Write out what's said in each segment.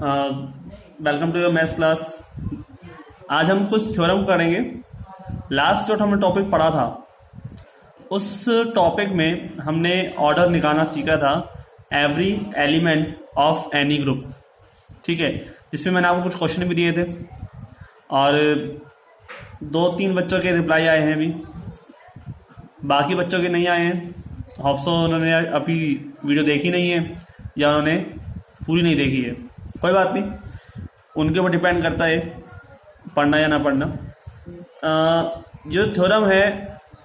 Welcome to your maths class. आज हम कुछ थ्योरम करेंगे। लास्ट जो हमने टॉपिक पढ़ा था उस टॉपिक में हमने ऑर्डर निकालना सीखा था every element of any group. ठीक है, जिसमें मैंने आपको कुछ क्वेश्चन भी दिए थे और 2-3 बच्चों के रिप्लाई आए हैं। अभी बाकी बच्चों के नहीं आए हैं। होप्सो उन्होंने अभी वीडियो देखी नहीं है या उन्होंने पूरी नहीं देखी है। कोई बात नहीं, उनके ऊपर डिपेंड करता है पढ़ना या ना पढ़ना। जो थ्योरम है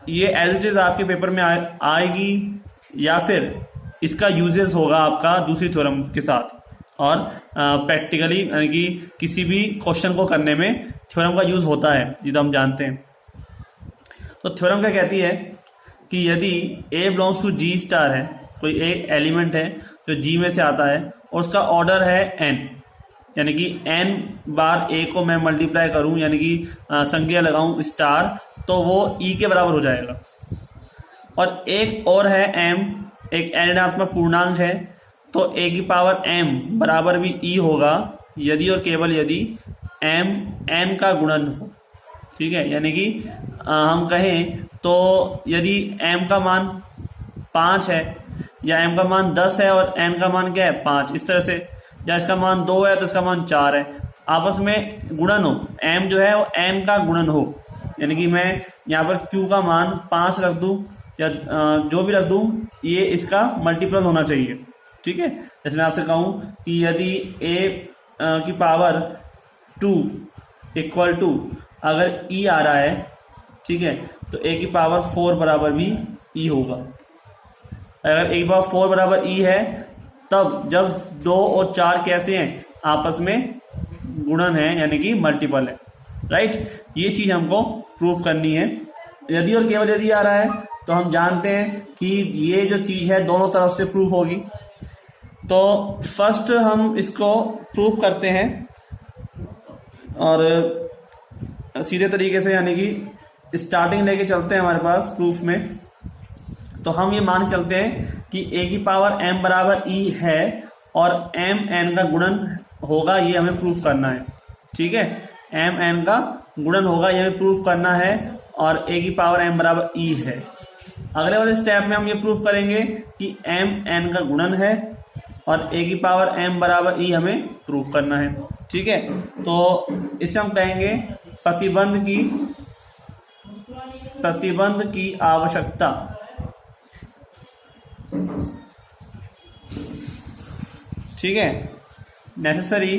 ये एज इट इज आपके पेपर में आएगी या फिर इसका यूजेस होगा आपका दूसरी थ्योरम के साथ। और प्रैक्टिकली यानी कि किसी भी क्वेश्चन को करने में थ्योरम का यूज होता है, ये तो हम जानते हैं। तो थ्योरम क्या कहती है कि यदि A belongs to G star है, कोई एक एलिमेंट है जो G में से आता है और उसका ऑर्डर है n, यानी कि n बार A को मैं मल्टीप्लाई करूं यानी कि संख्या लगाऊं स्टार, तो वो E के बराबर हो जाएगा। और एक और है m, एक n ऋणात्मक पूर्णांक है, तो A की पावर m बराबर भी E होगा यदि और केवल यदि m n का गुणन हो। ठीक है, यानी कि हम कहें तो यदि m का मान 5 है या m का मान 10 है और n का मान क्या है 5, इस तरह से, या इसका मान 2 है तो इसका मान 4 है, आपस में गुणन हो, m जो है वो n का गुणन हो। यानी कि मैं यहाँ पर q का मान 5 रख दूं या जो भी रख दूं, ये इसका मल्टीपल होना चाहिए। ठीक है, जैसे मैं आपसे कहूं कि यदि a की पावर 2 इक्वल टू अगर e आ रहा है, ठीक है, तो a की पावर 4 बराबर भी e होगा। अगर a की पावर 4 बराबर e है तब जब 2 और 4 कैसे हैं, आपस में गुणन है यानी कि मल्टीपल है। राइट, ये चीज हमको प्रूफ करनी है। यदि और केवल यदि आ रहा है तो हम जानते हैं कि ये जो चीज है दोनों तरफ से प्रूफ होगी। तो फर्स्ट हम इसको प्रूफ करते हैं और सीधे तरीके से, यानी कि स्टार्टिंग लेके चलते हैं हमारे पास प्रूफ में। तो हम ये मान चलते हैं कि a की पावर m बराबर e है और m n का गुणन होगा, ये हमें प्रूफ करना है। ठीक है, m n का गुणन होगा, ये हमें प्रूफ करना है और a की पावर m बराबर e है। अगले वाले स्टेप में हम ये प्रूफ करेंगे कि m n का गुणन है और a की पावर m बराबर e हमें प्रूफ करना है। ठीक है, तो इसे हम कहेंगे प्रतिबंध की आवश्यकता। ठीक है, नेसेसरी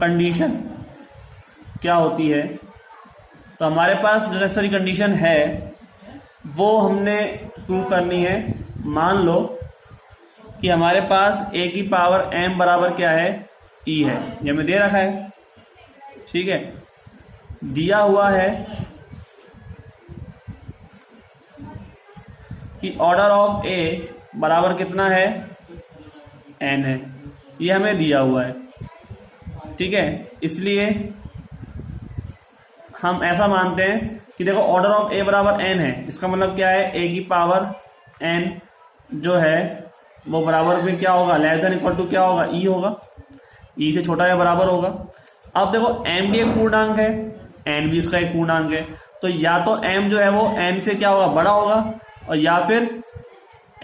कंडीशन क्या होती है। तो हमारे पास जो नेसेसरी कंडीशन है वो हमने प्रूव करनी है। मान लो कि हमारे पास a की पावर m बराबर क्या है, e है, ये हमें दे रखा है। ठीक है, दिया हुआ है कि ऑर्डर ऑफ a बराबर कितना है, n है, ये हमें दिया हुआ है। ठीक है, इसलिए हम ऐसा मानते हैं कि देखो ऑर्डर ऑफ a बराबर n है, इसका मतलब क्या है, a की पावर n जो है वो बराबर में क्या होगा, लेस देन इक्वल टू क्या होगा, e होगा, e से छोटा या बराबर होगा। अब देखो m भी एक पूर्णांक है, n भी इसका एक पूर्णांक है, तो या तो m जो है वो n से क्या होगा, बड़ा होगा, और या फिर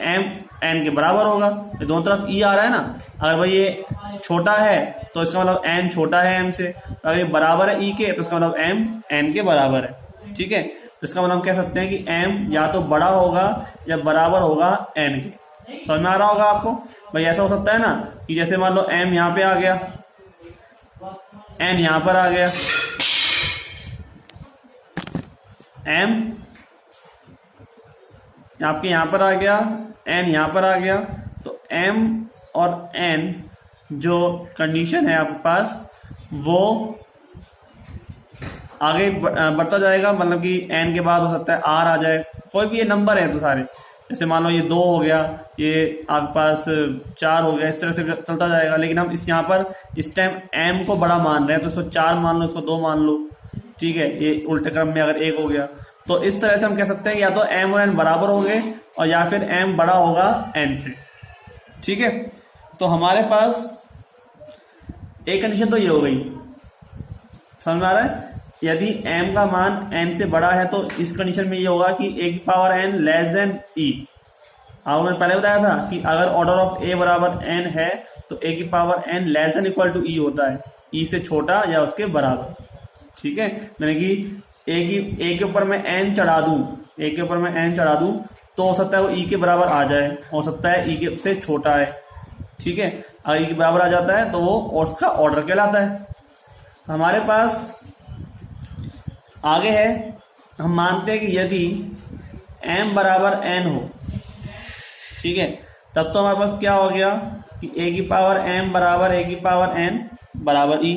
m n के बराबर होगा। तो दोनों तरफ e आ रहा है ना, अगर भाई ये छोटा है तो इसका मतलब n छोटा है m से, अगर ये बराबर है e के तो इसका मतलब m n के बराबर है। ठीक है, तो इसका मतलब हम कह सकते हैं कि m या तो बड़ा होगा या बराबर होगा n के। समझ में आ रहा होगा आपको भाई। ऐसा हो सकता है ना कि जैसे मान लो m यहाँ पे आ गया, n यहाँ पर आ गया, m आपके यहाँ पर आ गया, n यहाँ पर आ गया, तो m और n जो कंडीशन है आपके पास वो आगे बढ़ता जाएगा। मतलब कि n के बाद हो सकता है r आ जाए, कोई भी ये नंबर है तो सारे, जैसे मान लो ये 2 हो गया, ये आपके पास 4 हो गया, इस तरह से चलता जाएगा। लेकिन हम इस यहाँ पर इस टाइम m को बड़ा मान रहे हैं तो इसको 4 मान लो, इसको 2 मान लो। ठीक है, ये उल्टे क्रम में अगर 1 हो गया तो इस तरह से हम कह सकते हैं या तो m और n बराबर होंगे और या फिर m बड़ा होगा n से। ठीक है, तो हमारे पास एक कंडीशन तो ये हो गई, समझ में आ रहा है। यदि m का मान n से बड़ा है तो इस कंडीशन में ये होगा कि a की power n less than e। आपको मैंने पहले बताया था कि अगर ऑर्डर ऑफ a बराबर n है तो a की power n less than equal to e होता है, e से छोटा या उसके बराबर। ठीक है, मैंने कि a के ऊपर मैं n चढ़ा दूं, a के ऊपर मैं n चढ़ा दूं तो हो सकता है वो e के बराबर आ जाए, हो सकता है e के से छोटा है। ठीक है, अगर e के बराबर आ जाता है तो वो उसका ऑर्डर कहलाता है। हमारे पास आगे है, हम मानते हैं कि यदि m बराबर n हो, ठीक है, तब तो हमारे पास क्या हो गया कि a की पावर m बराबर a की पावर n बराबर e।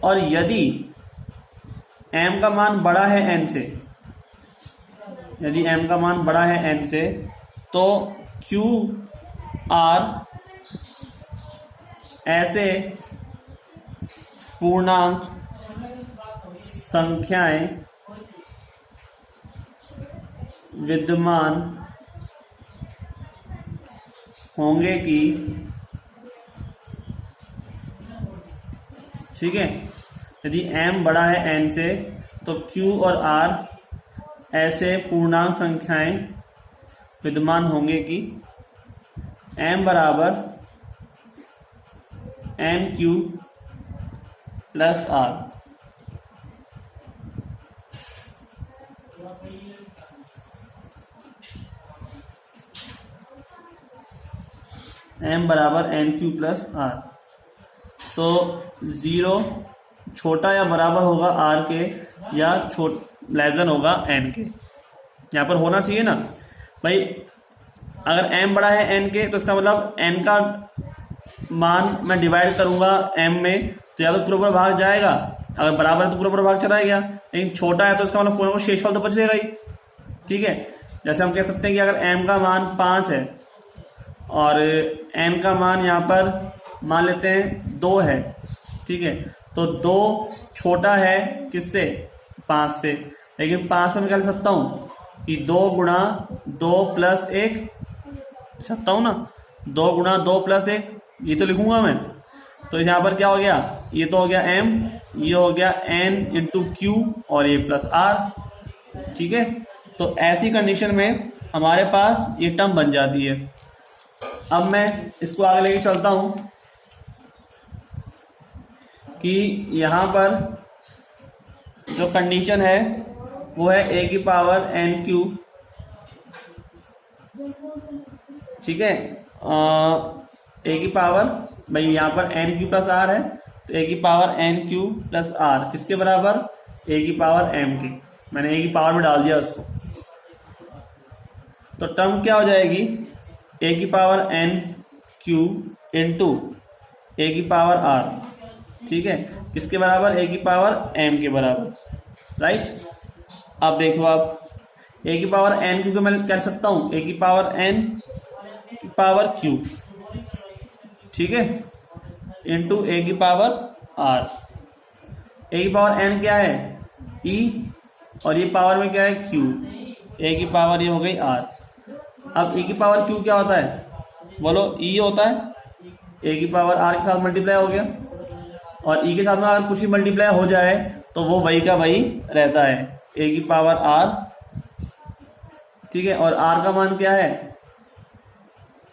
और यदि m का मान बड़ा है n से, यदि m का मान बड़ा है n से तो q r ऐसे पूर्णांक संख्याएं विद्यमान होंगे कि, ठीक है, यदि m बड़ा है n से तो q और r ऐसे पूर्णांक संख्याएं विद्यमान होंगे कि m बराबर n q plus r। m बराबर एन क्यू प्लस आर, तो 0 छोटा या बराबर होगा r के या लेस देन होगा n के। यहाँ पर होना चाहिए ना भाई, अगर m बड़ा है n के तो इसका मतलब n का मान मैं डिवाइड करूंगा m में तो या तो पूरा पूरा भाग जाएगा, अगर बराबर है तो पूरा पूरा भाग चला गया, लेकिन छोटा है तो इसका मतलब पूरा शेषफल तो बचेगा ही। ठीक है, जैसे हम कह सकते हैं कि अगर m का मान 5 है और n का मान यहाँ पर मान लेते हैं 2 है, ठीक है, तो 2 छोटा है किससे, 5 से, लेकिन 5 में मैं क्या लिख सकता हूँ कि 2 गुणा 2 प्लस 1 सकता हूँ ना, 2 गुणा 2 प्लस 1 ये तो लिखूंगा मैं। तो यहाँ पर क्या हो गया, ये तो हो गया m, ये हो गया n इंटू क्यू और ये प्लस r। ठीक है, तो ऐसी कंडीशन में हमारे पास ये टर्म बन जाती है। अब मैं इसको आगे लेके चलता हूं कि यहां पर जो कंडीशन है वो है a की पावर n क्यू, ठीक है, a की पावर भाई यहाँ पर n क्यू प्लस r है तो a की power n Q plus r किसके बराबर, a की पावर m की, मैंने a की पावर में डाल दिया उसको। तो टर्म क्या हो जाएगी, a की power n Q into a की पावर r, ठीक है, किसके बराबर, a की पावर m के बराबर, राइट। अब देखो आप a की पावर n क्यू को मैं कह सकता हूं a की पावर n की पावर q, ठीक है, इंटू a की पावर r। a की पावर n क्या है, e, और ये पावर में क्या है q, a की पावर ये हो गई r। अब e की पावर q क्या होता है, बोलो, e होता है, a की पावर r के साथ मल्टीप्लाई हो गया, और e के साथ में अगर कुछ ही मल्टीप्लाई हो जाए तो वो वही का वही रहता है, a की पावर r, ठीक है, और r का मान क्या है,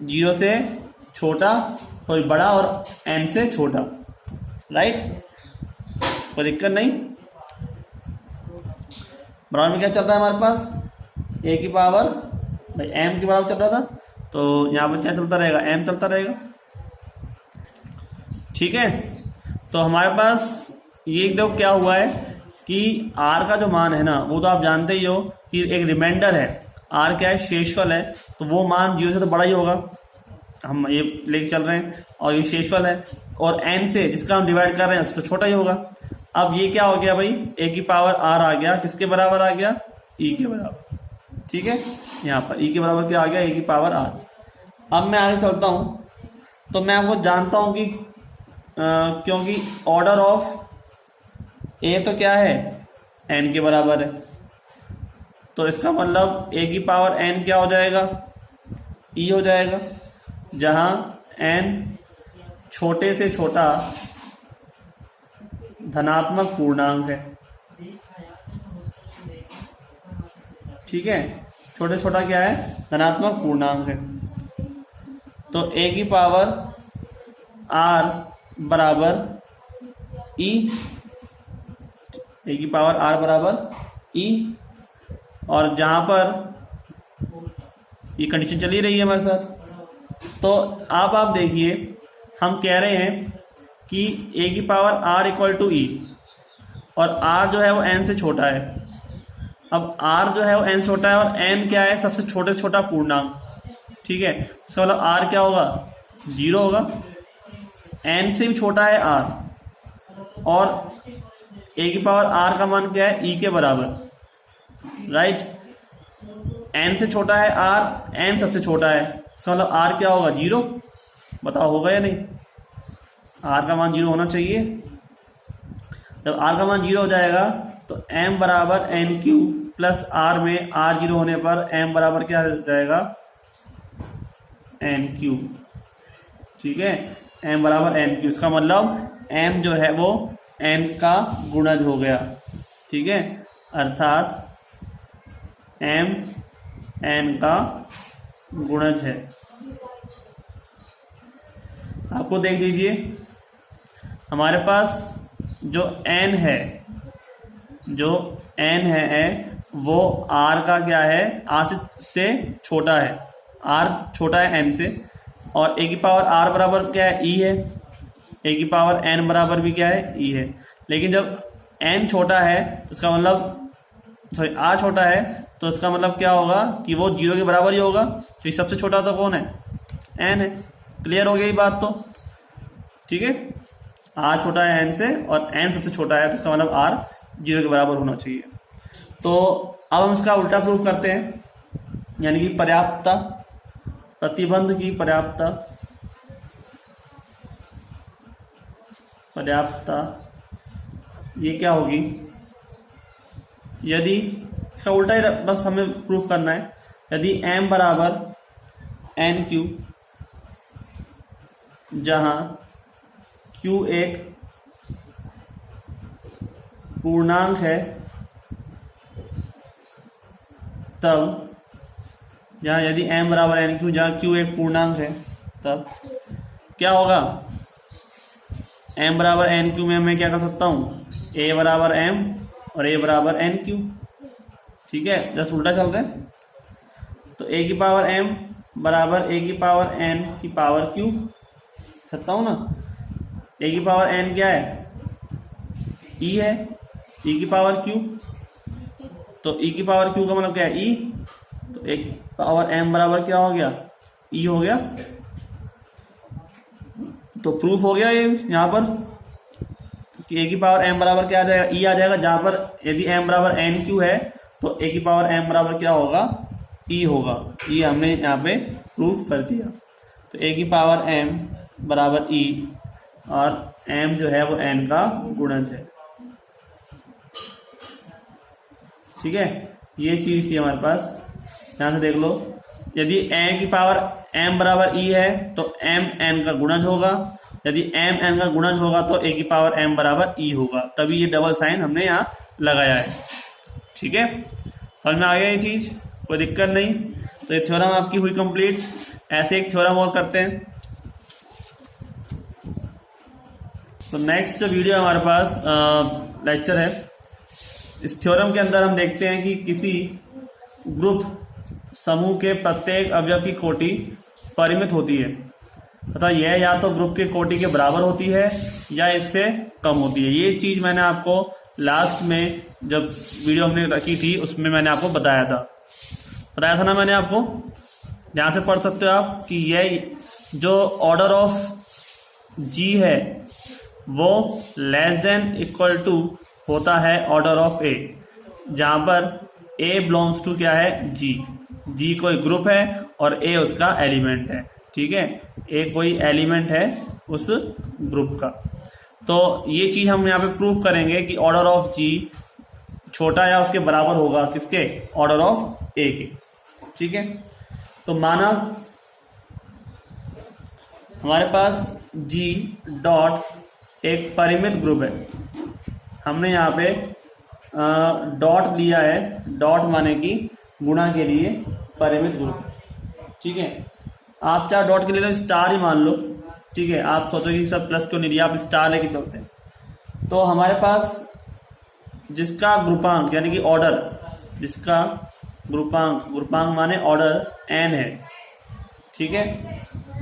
0 से छोटा, कोई बड़ा, और n से छोटा, राइट, कोई दिक्कत नहीं। बराबर में क्या चल रहा है हमारे पास, a की पावर भाई m के बराबर चल रहा था, तो यहाँ पर क्या चलता रहेगा, m चलता रहेगा। ठीक है, तो हमारे पास ये देखो क्या हुआ है कि r का जो मान है ना वो तो आप जानते ही हो कि एक रिमाइंडर है, r क्या है, शेषफल है, तो वो मान 0 से तो बड़ा ही होगा, हम ये लेके चल रहे हैं, और ये शेषफल है, और n से जिसका हम डिवाइड कर रहे हैं उसको तो छोटा ही होगा। अब ये क्या हो गया भाई, a की पावर r आ गया, किसके बराबर आ गया, e के बराबर, ठीक है, यहाँ पर e के बराबर क्या आ गया, a की पावर r। अब मैं आगे चलता हूँ, तो मैं आपको जानता हूँ कि क्योंकि ऑर्डर ऑफ a तो क्या है, n के बराबर है, तो इसका मतलब a की पावर n क्या हो जाएगा, e हो जाएगा। जहां n छोटे से छोटा धनात्मक पूर्णांक है। ठीक है, छोटे छोटा क्या है, धनात्मक पूर्णांक है। तो a की पावर r बराबर e, a की पावर r बराबर e, और जहां पर ये कंडीशन चली रही है हमारे साथ। तो आप देखिए, हम कह रहे हैं कि a की पावर r इक्वल टू ई, और r जो है वो n से छोटा है। अब r जो है वो n से छोटा है और n क्या है, सबसे छोटे से छोटा पूर्णांक। ठीक है, इसका मतलब r क्या होगा, 0 होगा। n से भी छोटा है r, और a की पावर r का मान क्या है, e के बराबर। राइट, n से छोटा है r, n सबसे छोटा है, इसका मतलब r क्या होगा, 0। बताओ होगा या नहीं, r का मान 0 होना चाहिए। जब r का मान 0 हो जाएगा तो m बराबर n क्यू प्लस r में r 0 होने पर m बराबर क्या हो जाएगा, n क्यू। ठीक है, m बराबर n क्यू, इसका मतलब m जो है वो n का गुणज हो गया। ठीक है, अर्थात m n का गुणज है। आपको देख लीजिए, हमारे पास जो n है, जो n है वो r का क्या है, r से छोटा है, r छोटा है n से, और a की पावर r बराबर क्या है, e है, a की पावर n बराबर भी क्या है, e है। लेकिन जब n छोटा है तो इसका मतलब, सॉरी r छोटा है तो इसका मतलब क्या होगा कि वो 0 के बराबर ही होगा। तो सबसे छोटा तो कौन है, n है। क्लियर हो गई बात तो। ठीक है, r छोटा है n से और n सबसे छोटा है, तो इसका मतलब r 0 के बराबर होना चाहिए। तो अब हम इसका उल्टा प्रूफ करते हैं, यानी कि पर्याप्तता, प्रतिबंध की पर्याप्तता, पर्याप्तता ये क्या होगी, यदि इसका उल्टा ही बस हमें प्रूफ करना है। यदि m बराबर n क्यू, जहां q एक पूर्णांक है, तब जहां यदि m बराबर n क्यू, जहां q एक पूर्णांक है, तब क्या होगा, m बराबर n क्यू में मैं क्या कर सकता हूं, a बराबर m और a बराबर n क्यू। ठीक है, जस्ट उल्टा चल रहे हैं। तो a की पावर m बराबर a की पावर n की पावर q सकता हूं ना। a की पावर n क्या है, e है, e की पावर q, तो e की पावर q का मतलब क्या है, e, तो एक पावर m बराबर क्या हो गया, e हो गया। तो प्रूफ हो गया ये यहाँ पर कि a की पावर m बराबर क्या आ जाएगा, e आ जाएगा। जहां पर यदि m बराबर n क्यू है तो a की पावर m बराबर क्या होगा, e होगा। e हमने यहाँ पे प्रूफ कर दिया। तो a की पावर m बराबर e, और m जो है वो n का गुणज है। ठीक है, ये चीज थी हमारे पास, ध्यान से देख लो। यदि a की पावर m बराबर e है तो m n का गुणज होगा, यदि m n का गुणज होगा तो a की पावर m बराबर e होगा, तभी ये डबल साइन हमने यहाँ लगाया है। ठीक है, समझ में आ गया ये चीज, कोई दिक्कत नहीं। तो ये थ्योरम आपकी हुई कंप्लीट। ऐसे एक थ्योरम और करते हैं। तो नेक्स्ट जो वीडियो हमारे पास लेक्चर है, इस थ्योरम के अंदर हम देखते हैं कि किसी ग्रुप समूह के प्रत्येक अवयव की कोटि परिमित होती है, तथा यह या तो ग्रुप के कोटि के बराबर होती है या इससे कम होती है। ये चीज मैंने आपको लास्ट में जब वीडियो हमने रखी थी उसमें मैंने आपको बताया था ना मैंने आपको। जहां से पढ़ सकते हो आप कि यह जो ऑर्डर ऑफ g है वो लेस देन इक्वल टू होता है ऑर्डर ऑफ a, जहां पर a बिलोंग्स टू क्या है, g कोई ग्रुप है और a उसका एलिमेंट है। ठीक है, a कोई एलिमेंट है उस ग्रुप का। तो ये चीज हम यहाँ पे प्रूफ करेंगे कि ऑर्डर ऑफ g छोटा या उसके बराबर होगा किसके, ऑर्डर ऑफ a के। ठीक है, तो माना हमारे पास जी डॉट एक परिमित ग्रुप है। हमने यहाँ पे डॉट लिया है, डॉट माने कि गुणा के लिए परिमित ग्रुप, ठीक है। आप चाहे डॉट के लिए लो, स्टार ही मान लो, ठीक है। आप सोचोगे कि सब प्लस क्यों नहीं लिया, आप स्टार लेके चलते हैं। तो हमारे पास जिसका ग्रुपांक यानी कि ऑर्डर, जिसका ग्रुपांक माने ऑर्डर एन है, ठीक है।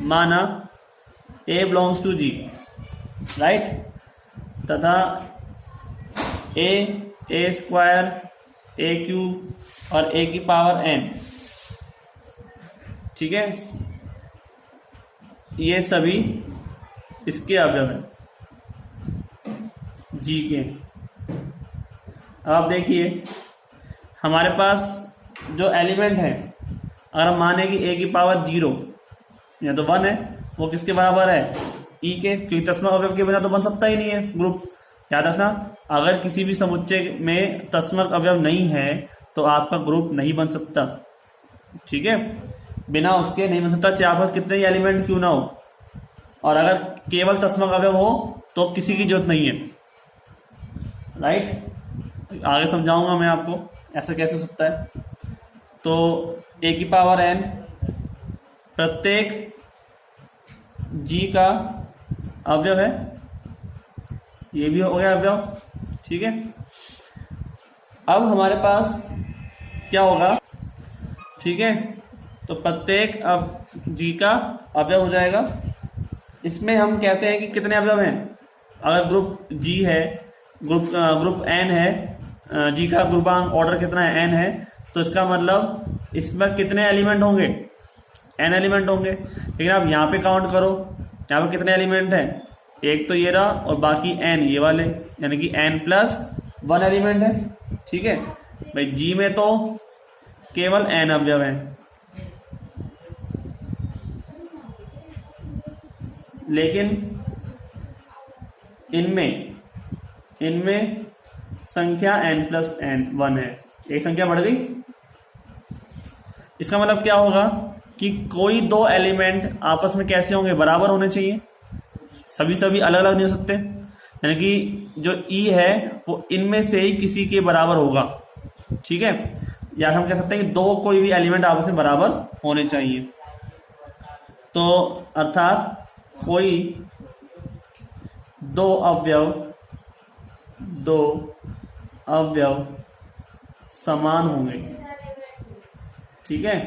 माना ए बिलोंग्स टू जी, राइट, तथा ए स्क्वायर, ए क्यूब और ए की पावर एन, ठीक है। ये सभी इसके अवयव हैं जी के। अब आप देखिए हमारे पास जो एलिमेंट है, अगर हम माने कि ए की पावर 0 या तो 1 है, वो किसके बराबर है, ई के, क्योंकि तस्मक अवयव के बिना तो बन सकता ही नहीं है ग्रुप। याद रखना, अगर किसी भी समुच्चय में तस्मक अवयव नहीं है तो आपका ग्रुप नहीं बन सकता, ठीक है। बिना उसके नहीं बन सकता, चाहे आपके कितने ही एलिमेंट क्यों ना हो। और अगर केवल तस्मक अवयव हो तो किसी की जरूरत नहीं है, राइट। आगे समझाऊंगा मैं आपको ऐसा कैसे हो सकता है। तो ए की पावर एन प्रत्येक जी का अवयव है, ये भी हो गया अवयव, ठीक है। अब हमारे पास क्या होगा, ठीक है। तो प्रत्येक अब जी का अवयव हो जाएगा। इसमें हम कहते हैं कि कितने अवयव हैं। अगर ग्रुप जी है, ग्रुप एन है, जी का ग्रुपांक ऑर्डर कितना है, एन है, तो इसका मतलब इसमें कितने एलिमेंट होंगे, एन एलिमेंट होंगे। लेकिन आप यहाँ पे काउंट करो, यहाँ पे कितने एलिमेंट हैं, एक तो ये रहा और बाकी एन ये वाले, यानी कि एन प्लस 1 एलिमेंट है, ठीक है भाई। जी में तो केवल एन अवयव हैं, लेकिन इनमें संख्या n प्लस एन 1 है, एक संख्या बढ़ गई। इसका मतलब क्या होगा कि कोई दो एलिमेंट आपस में कैसे होंगे, बराबर होने चाहिए, सभी अलग अलग नहीं हो सकते। यानी कि जो ई है वो इनमें से ही किसी के बराबर होगा, ठीक है। या हम कह सकते हैं कि दो कोई भी एलिमेंट आपस में बराबर होने चाहिए। तो अर्थात कोई दो अवयव समान होंगे, ठीक है।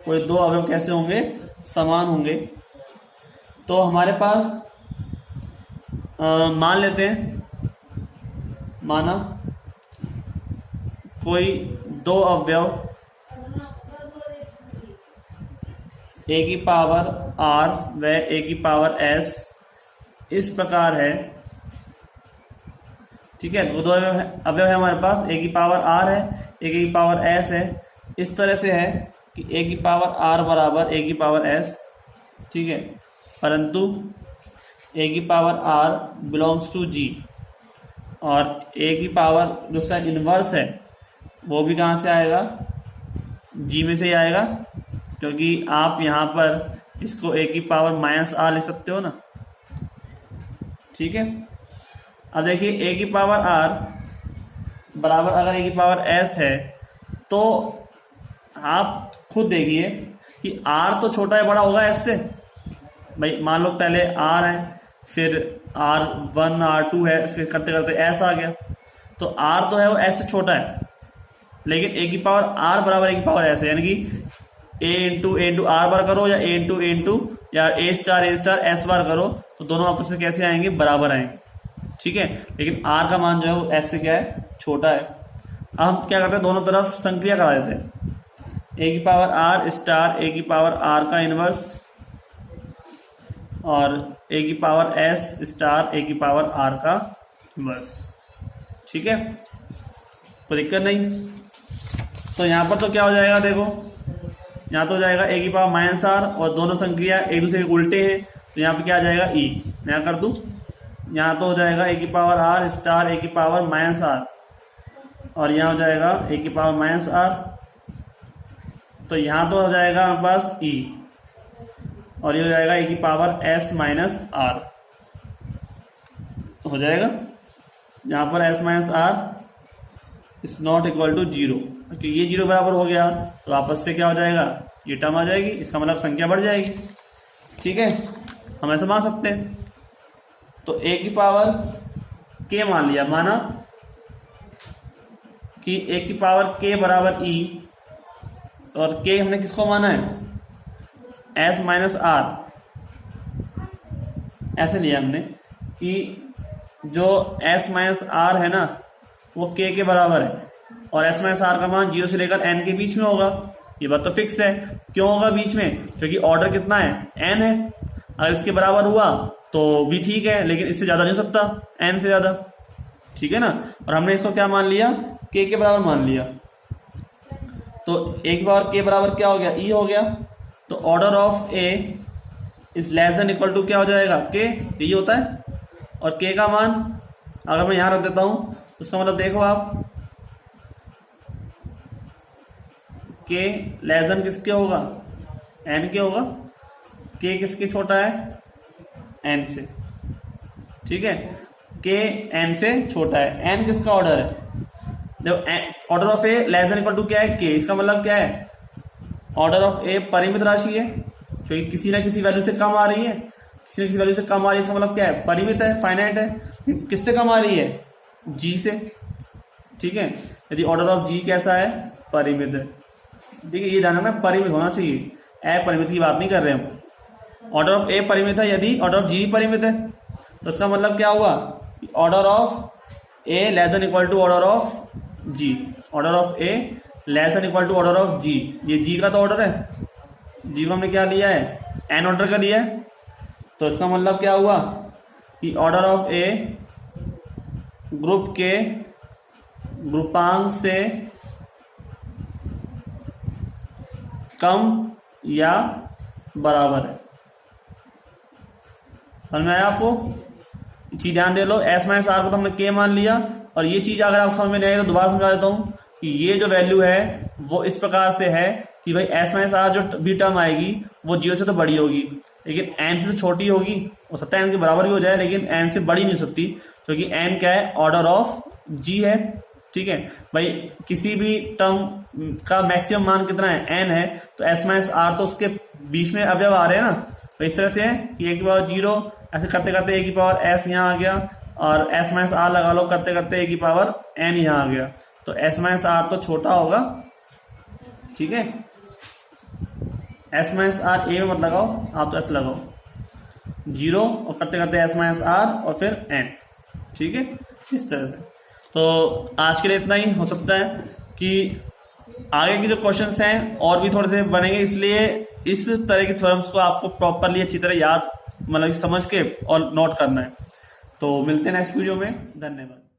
कोई दो अवयव कैसे होंगे, समान होंगे। तो हमारे पास मान लेते हैं, माना कोई दो अवयव ए की पावर आर व ए की पावर एस इस प्रकार है, ठीक है। दो अवयव है हमारे पास, ए की पावर आर है, ए की पावर एस है। इस तरह से है कि ए की पावर आर बराबर ए की पावर एस, ठीक है। परंतु ए की पावर आर बिलोंग्स टू जी, और ए की पावर जो उसका इनवर्स है वो भी कहाँ से आएगा, जी में से ही आएगा, क्योंकि आप यहाँ पर इसको ए की पावर माइनस आर लिख सकते हो ना, ठीक है। अब देखिए ए की पावर आर बराबर अगर ए की पावर एस है, तो आप खुद देखिए कि आर तो छोटा है बड़ा होगा एस से। भाई मान लो पहले आर है, फिर R1 R2 है, फिर करते करते एस आ गया, तो आर तो है वो एस से छोटा है, लेकिन ए की पावर आर बराबर ए की पावर एस है। यानी कि ए इंटू आर बार करो या ए इंटू या ए स्टार एस बार करो, तो दोनों आपस में कैसे आएंगे, बराबर आएंगे, ठीक है। लेकिन आर का मान जो है वो एस से क्या है, छोटा है। अब हम क्या करते हैं, दोनों तरफ संक्रिया करा देते हैं, ए की पावर आर स्टार ए की पावर आर का इनवर्स और ए की पावर एस स्टार ए की पावर आर का इनवर्स, ठीक है। कोई दिक्कत नहीं। तो यहाँ पर तो क्या हो जाएगा, देखो यहाँ तो हो जाएगा ए की पावर माइनस आर, और दोनों संक्रिया एक दूसरे के उल्टे हैं, तो यहाँ पे क्या आ जाएगा ई, मैं यहाँ कर दूं, यहाँ तो हो जाएगा ए की पावर आर स्टार ए की पावर माइनस आर, और यहाँ हो जाएगा ए की पावर माइनस आर, तो यहाँ तो हो जाएगा हमारे पास ई। और ये हो जाएगा ए की पावर s माइनस आर हो जाएगा। यहाँ पर s minus r is not equal to 0, क्योंकि ये 0 बराबर हो गया तो आपस से क्या हो जाएगा, ये टर्म आ जाएगी, इसका मतलब संख्या बढ़ जाएगी। ठीक है, हम ऐसा मान सकते हैं। तो a की पावर k मान लिया, माना कि a की पावर k बराबर e, और k हमने किसको माना है, s माइनस आर। ऐसे लिया हमने कि जो s माइनस आर है ना वो k के बराबर है, और s माइनस आर का मान 0 से लेकर n के बीच में होगा। ये बात तो फिक्स है। क्यों होगा बीच में, क्योंकि ऑर्डर कितना है, n है। अगर इसके बराबर हुआ तो भी ठीक है, लेकिन इससे ज्यादा नहीं हो सकता, n से ज्यादा। ठीक है ना, और हमने इसको क्या मान लिया, k के बराबर मान लिया। तो a की पावर k बराबर क्या हो गया, e हो गया। तो order of a is less than equal to क्या हो जाएगा, k, यही होता है। और k का मान अगर मैं यहां रख देता हूं, उसका मतलब देखो आप, k लेस देन किसके होगा, n के होगा। k किसके छोटा है, n से। ठीक है, k n से छोटा है। n किसका ऑर्डर है, देखो order of a less than equal to क्या है, k। इसका मतलब क्या है, ऑर्डर ऑफ ए परिमित राशि है, क्योंकि किसी ना किसी वैल्यू से कम आ रही है, किसी न किसी वैल्यू से कम आ रही है। इसका मतलब क्या है, परिमित है, फाइनाइट है। किससे कम आ रही है, g से। ठीक है, यदि ऑर्डर ऑफ g कैसा है, परिमित है। ठीक है, ये ध्यान रखना, परिमित होना चाहिए, अपरिमित की बात नहीं कर रहे हम। ऑर्डर ऑफ ए परिमित है, यदि ऑर्डर ऑफ जी परिमित है, तो इसका मतलब क्या हुआ, order of a less than equal to order of G. Order of a less than equal to order of G, ये जी का तो ऑर्डर है, जी को हमने क्या लिया है, एन ऑर्डर का लिया है। तो इसका मतलब क्या हुआ कि ऑर्डर ऑफ ए ग्रुप के ग्रुपांक से कम या बराबर है। समझ में आया आपको, चीज ध्यान दे लो। एस माइनस आर को तो हमने के मान लिया, और ये चीज अगर आपको समझ में नहीं आए तो दोबारा समझा देता हूं कि ये जो वैल्यू है वो इस प्रकार से है कि भाई एस माइनस आर जो भी टर्म आएगी वो 0 से तो बड़ी होगी, लेकिन एन से तो छोटी होगी। हो सकता है एन के बराबर भी हो जाए, लेकिन एन से बड़ी नहीं हो सकती, क्योंकि एन क्या है, ऑर्डर ऑफ जी है। ठीक है भाई, किसी भी टर्म का मैक्सिमम मान कितना है, एन है, तो एस माइनस आर तो उसके बीच में अवयव आ रहे हैं ना। तो इस तरह से है कि ए की पावर 0, ऐसे करते करते ए की पावर एस यहाँ आ गया, और एस माइनस आर लगा लो, करते करते ए की पावर एन यहाँ आ गया। तो एस माइनस आर तो छोटा होगा। ठीक है, एस माइनस आर ए में मत लगाओ, आप तो ऐसे लगाओ 0, और करते करते एस माइनस आर और फिर एन। ठीक है, इस तरह से। तो आज के लिए इतना ही। हो सकता है कि आगे की जो क्वेश्चंस हैं और भी थोड़े से बनेंगे, इसलिए इस तरह के थ्योरम्स को आपको प्रॉपरली अच्छी तरह याद, मतलब समझ के और नोट करना है। तो मिलते हैं नेक्स्ट वीडियो में। धन्यवाद।